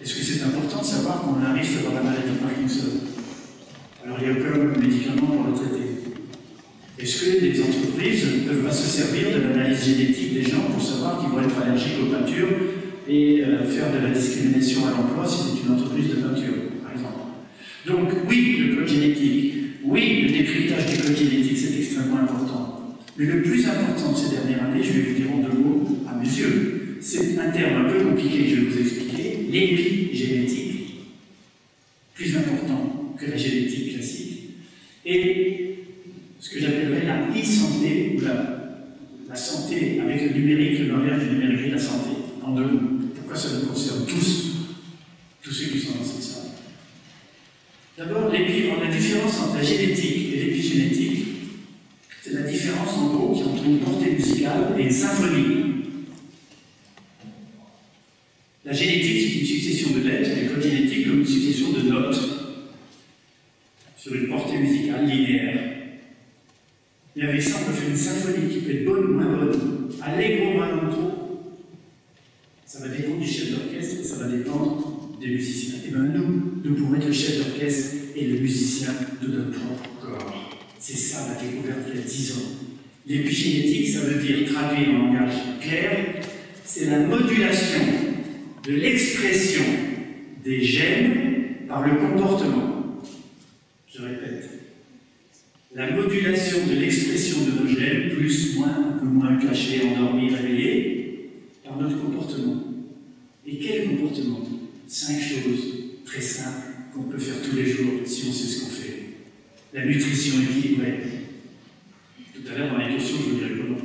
Est-ce que c'est important de savoir qu'on a un risque d'avoir la maladie de Parkinson? Alors il y a aucun médicament pour le traiter. Est-ce que les entreprises ne peuvent pas se servir de l'analyse génétique des gens pour savoir qu'ils vont être allergiques aux peintures et faire de la discrimination à l'emploi si c'est une entreprise de peinture, par exemple? Donc oui, le code génétique, oui, le décryptage du code génétique, c'est extrêmement important. Mais le plus important de ces dernières années, je vais vous dire en 2 mots, à mes yeux, c'est un terme un peu compliqué que je vais vous expliquer, l'épigénétique, plus important que la génétique classique, et ce que j'appellerais la e-santé, ou la santé avec le numérique, le langage du numérique et la santé, en 2 mots. Pourquoi ça nous concerne tous ceux qui sont dans cette salle? D'abord, la différence entre la génétique et l'épigénétique, c'est la différence en gros qui est entre une portée musicale et une symphonie. La génétique, c'est une succession de lettres, et le code génétique comme une succession de notes sur une portée musicale linéaire. Et avec ça, on peut faire une symphonie qui peut être bonne ou moins bonne, allegro molto. Ça va dépendre du chef d'orchestre et ça va dépendre des musiciens. Et bien nous pouvons être le chef d'orchestre et le musicien de notre propre corps. C'est ça la découverte il y a 10 ans. L'épigénétique, ça veut dire, traduit en langage clair, c'est la modulation de l'expression des gènes par le comportement. Je répète. La modulation de l'expression de nos gènes, plus, moins, un peu moins caché, endormi, réveillé, par notre comportement. Et quel comportement? 5 choses très simples qu'on peut faire tous les jours si on sait ce qu'on fait. La nutrition équilibrée. Tout à l'heure, dans les questions, je vous dirai comment.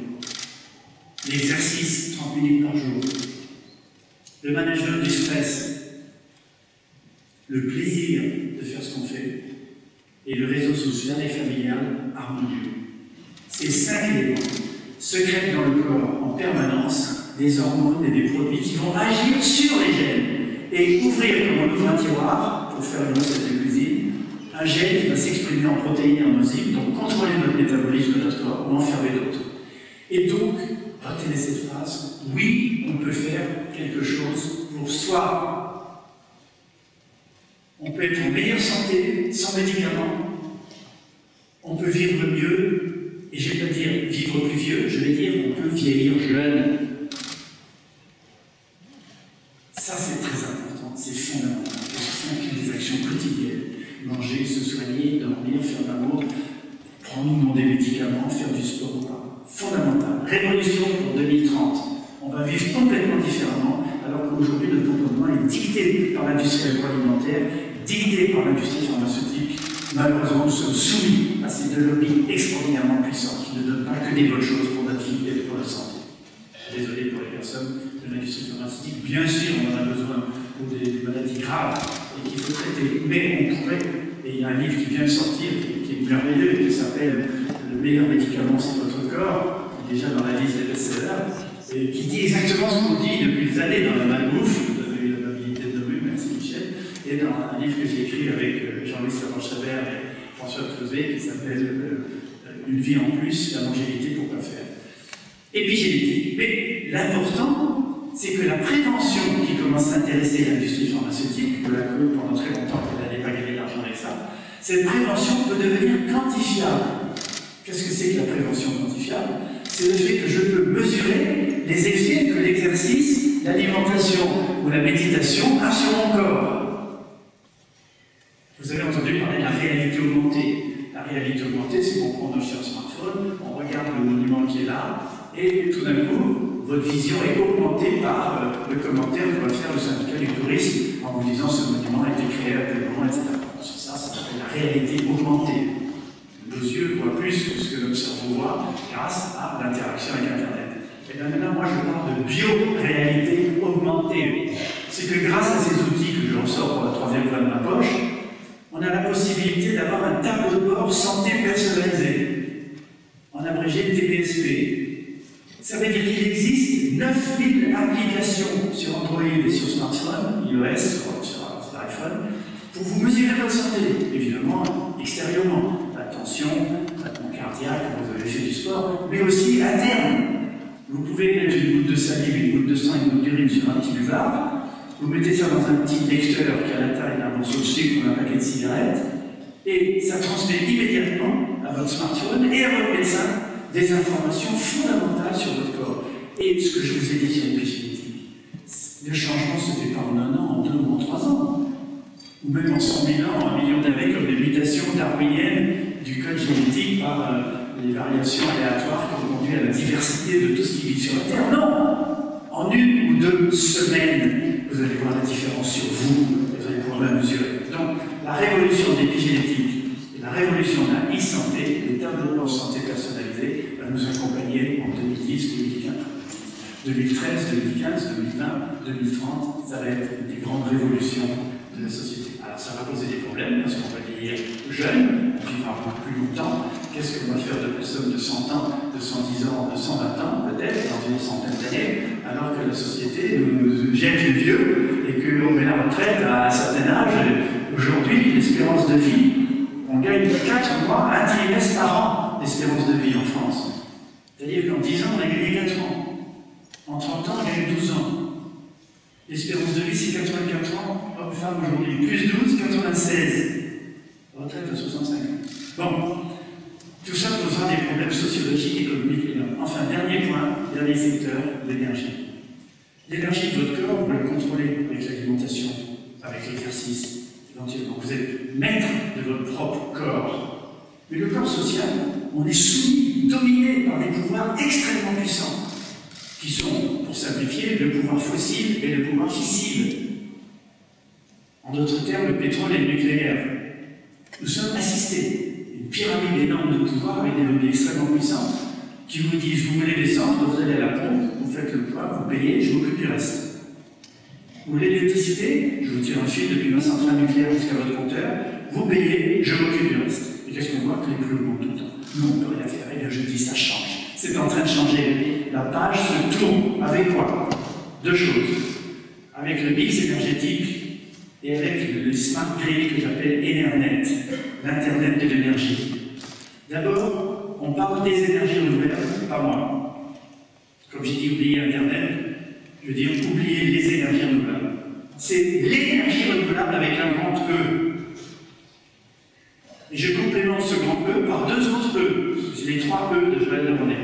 L'exercice, 30 minutes par jour. Le management du stress. Le plaisir de faire ce qu'on fait. Et le réseau social et familial harmonieux. Ces 5 éléments secrètent dans le corps en permanence des hormones et des produits qui vont agir sur les gènes et ouvrir, comme on ouvre un tiroir pour faire une recette de cuisine, un gène qui va s'exprimer en protéines et en enzymes, donc contrôler notre métabolisme de notre corps ou en fermer d'autres. Et donc, retenez cette phrase, oui, on peut faire quelque chose pour soi. On peut être en meilleure santé, sans médicaments. On peut vivre mieux, et je ne vais pas dire vivre plus vieux, je vais dire on peut vieillir jeune. Ça, c'est très important, c'est fondamental. C'est une des actions quotidiennes. Manger, se soigner, dormir, faire l'amour, prendre des médicaments, faire du sport ou pas. Fondamental. Révolution pour 2030. On va vivre complètement différemment, alors qu'aujourd'hui, notre comportement est dicté par l'industrie agroalimentaire, dicté par l'industrie pharmaceutique. Malheureusement, nous sommes soumis à ces 2 lobbies extraordinairement puissants qui ne donnent pas que des bonnes choses pour notre vie et pour notre santé. Désolé pour les personnes de l'industrie pharmaceutique. Bien sûr, on en a besoin pour des maladies graves et qu'il faut traiter. Mais on pourrait, et il y a un livre qui vient de sortir, qui est merveilleux, qui s'appelle « Le meilleur médicament, c'est votre corps », qui est déjà dans la liste des best-sellers, et qui dit exactement ce qu'on dit depuis des années dans la malbouffe. Vous avez eu l'amabilité de nommer, merci Michel, et dans un livre que j'ai écrit avec Jean-Louis Savant-Chabert et François Creuset, qui s'appelle « Une vie en plus, la longévité, pourquoi faire ?» Épigénétique. Mais l'important, c'est que la prévention qui commence à intéresser l'industrie pharmaceutique, de la cru pendant très longtemps, qu'elle n'allait pas gagner d'argent avec ça, cette prévention peut devenir quantifiable. Qu'est-ce que c'est que la prévention quantifiable? C'est le fait que je peux mesurer les effets que l'exercice, l'alimentation ou la méditation a sur mon corps. Vous avez entendu parler de la réalité augmentée. La réalité augmentée, c'est qu'on prend sur un smartphone, on regarde le monument qui est là, et tout d'un coup, votre vision est augmentée par le commentaire que va faire le syndicat du tourisme en vous disant ce monument a été créé à tel moment, etc. Ça s'appelle la réalité augmentée. Nos yeux voient plus que ce que notre cerveau voit grâce à l'interaction avec Internet. Et bien maintenant, moi je parle de bio-réalité augmentée. C'est que grâce à ces outils que je ressors pour la 3e fois de ma poche, on a la possibilité d'avoir un tableau de bord santé personnalisé, en abrégé TPSP. Ça veut dire qu'il existe 9000 applications sur Android et sur smartphone, iOS, sur iPhone, pour vous mesurer votre santé, évidemment, extérieurement. La tension, le battement cardiaque, quand vous avez fait du sport, mais aussi à terme. Vous pouvez mettre une goutte de salive, une goutte de sang, une goutte d'urine sur un petit buvard, vous mettez ça dans un petit lecteur qui a la taille d'un morceau de sucre ou d'un paquet de cigarettes, et ça transmet immédiatement à votre smartphone et à votre médecin des informations fondamentales sur votre corps. Et ce que je vous ai dit sur l'épigénétique, le changement se fait pas en 1 an, en 2 ou en 3 ans, ou même en 100 000 ans, en 1 million d'années, comme les mutations darwiniennes du code génétique par les variations aléatoires qui ont conduit à la diversité de tout ce qui vit sur la Terre. Non! En 1 ou 2 semaines, vous allez voir la différence sur vous, et vous allez pouvoir la mesurer. Donc, la révolution de l'épigénétique et la révolution de la e-santé, le développement de santé personnalisée, va nous accompagner en 2010, 2013, 2015, 2020, 2030. Ça va être des grandes révolutions de la société. Alors, ça va poser des problèmes parce qu'on va vieillir jeune, on vivra plus longtemps. Qu'est-ce qu'on va faire de personnes de 100 ans, de 110 ans, de 120 ans, peut-être, dans une centaine d'années, alors que la société nous jette les vieux et qu'on met la retraite à un certain âge. Aujourd'hui, l'espérance de vie, on gagne 4 mois, un trimestre par an d'espérance de vie en France. C'est-à-dire qu'en 10 ans, on a gagné 4 ans. En 30 ans, on gagne 12 ans. L'espérance de vie, c'est 84 ans, homme-femme aujourd'hui. Plus 12, 96. Retraite à 65 ans. Bon. Tout ça posera des problèmes sociologiques, économiques et énormes. Enfin, dernier point, dernier secteur, l'énergie. L'énergie de votre corps, vous la contrôlez avec l'alimentation, avec l'exercice, éventuellement. Vous êtes maître de votre propre corps. Mais le corps social, on est soumis, dominé par des pouvoirs extrêmement puissants, qui sont, pour simplifier, le pouvoir fossile et le pouvoir fissile. En d'autres termes, le pétrole et le nucléaire. Nous sommes assistés. Une pyramide énorme de pouvoir avec des lobbies extrêmement puissants qui vous disent, vous voulez l'essence, vous allez à la pompe, vous faites le poids, vous payez, je m'occupe du reste. Vous voulez l'électricité, je vous tire un fil depuis ma centrale nucléaire jusqu'à votre compteur, vous payez, je m'occupe du reste. Et qu'est-ce qu'on voit? Que les prix augmentent tout le temps. Nous, on ne peut rien faire. Et bien je dis, ça change. C'est en train de changer. La page se tourne. Avec quoi? 2 choses. Avec le mix énergétique et avec le smart grid que j'appelle Enernet, l'Internet de l'énergie. D'abord, on parle des énergies renouvelables, pas moi. Comme j'ai dit, oublier Internet, je veux dire oublier les énergies renouvelables. C'est l'énergie renouvelable avec un grand E. Et je complémente ce grand E par 2 autres E. C'est les 3 E de Joël Le Monnet.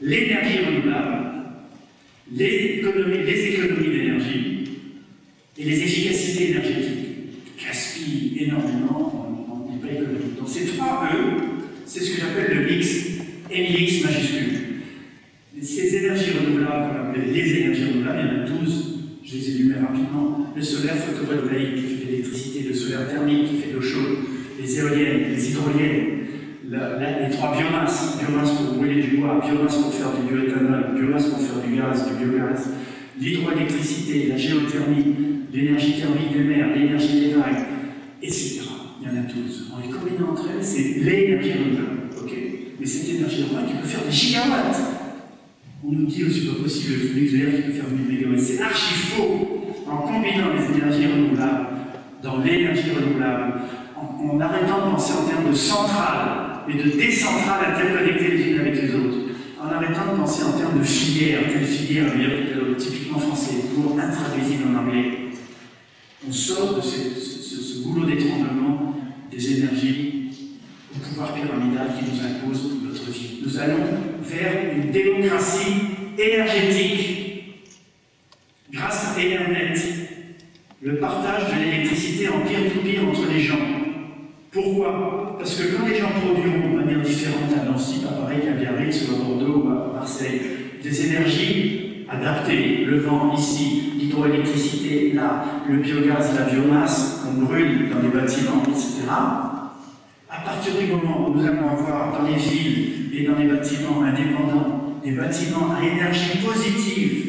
L'énergie renouvelable, les économies d'énergie, et les efficacités énergétiques gaspillent énormément en hyper économique. Donc ces 3 E, c'est ce que j'appelle le mix, MX majuscule. Ces énergies renouvelables, qu'on appelle les énergies renouvelables, il y en a 12, je les énumère rapidement. Le solaire photovoltaïque qui fait de l'électricité, le solaire thermique qui fait de l'eau chaude, les éoliennes, les hydroliennes, les 3 biomasses, biomasse pour brûler du bois, biomasse pour faire du bioéthanol, biomasse pour faire du gaz, du biogaz, l'hydroélectricité, la géothermie, l'énergie thermique des mers, l'énergie des vagues, etc. Il y en a 12. En les combinant entre elles, c'est l'énergie renouvelable. Okay, mais cette énergie renouvelable qui peut faire des gigawatts. On nous dit aussi pas possible le nucléaire qui peut faire 1000 mégawatts. C'est archi faux. En combinant les énergies renouvelables dans l'énergie renouvelable, en arrêtant de penser en termes de centrales, mais de décentrales interconnectées les unes avec les autres, en arrêtant de penser en termes de filières, telle filière, typiquement français, pour intraduisible en anglais. On sort de ce goulot d'étranglement des énergies au pouvoir pyramidal qui nous impose notre vie. Nous allons vers une démocratie énergétique. Grâce à Enernet, le partage de l'électricité en peer-to-peer entre les gens. Pourquoi? Parce que quand les gens produiront de manière différente à Nancy, pas pareil qu'à Biarritz ou à Bordeaux ou à Marseille, des énergies adaptées, le vent ici, l'hydroélectricité là, le biogaz, la biomasse qu'on brûle dans les bâtiments, etc. À partir du moment où nous allons avoir dans les villes et dans les bâtiments indépendants des bâtiments à énergie positive,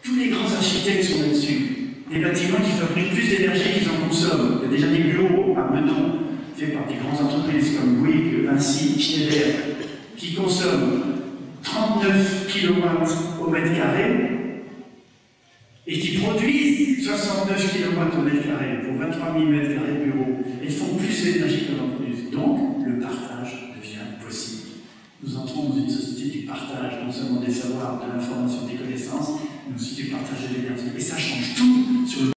tous les grands architectes sont là-dessus. Des bâtiments qui fabriquent plus d'énergie qu'ils en consomment. Il y a déjà des bureaux à Meudon, faits par des grandes entreprises comme Bouygues, Vinci, Schneider, qui consomment 39 kW au mètre carré et qui produisent 69 kW au mètre carré pour 23 000 mètres carrés de bureaux et font plus d'énergie que l'on produit. Donc, le partage devient possible. Nous entrons dans une société du partage, non seulement des savoirs, de l'information, des connaissances, mais aussi du partage de l'énergie. Et ça change tout sur le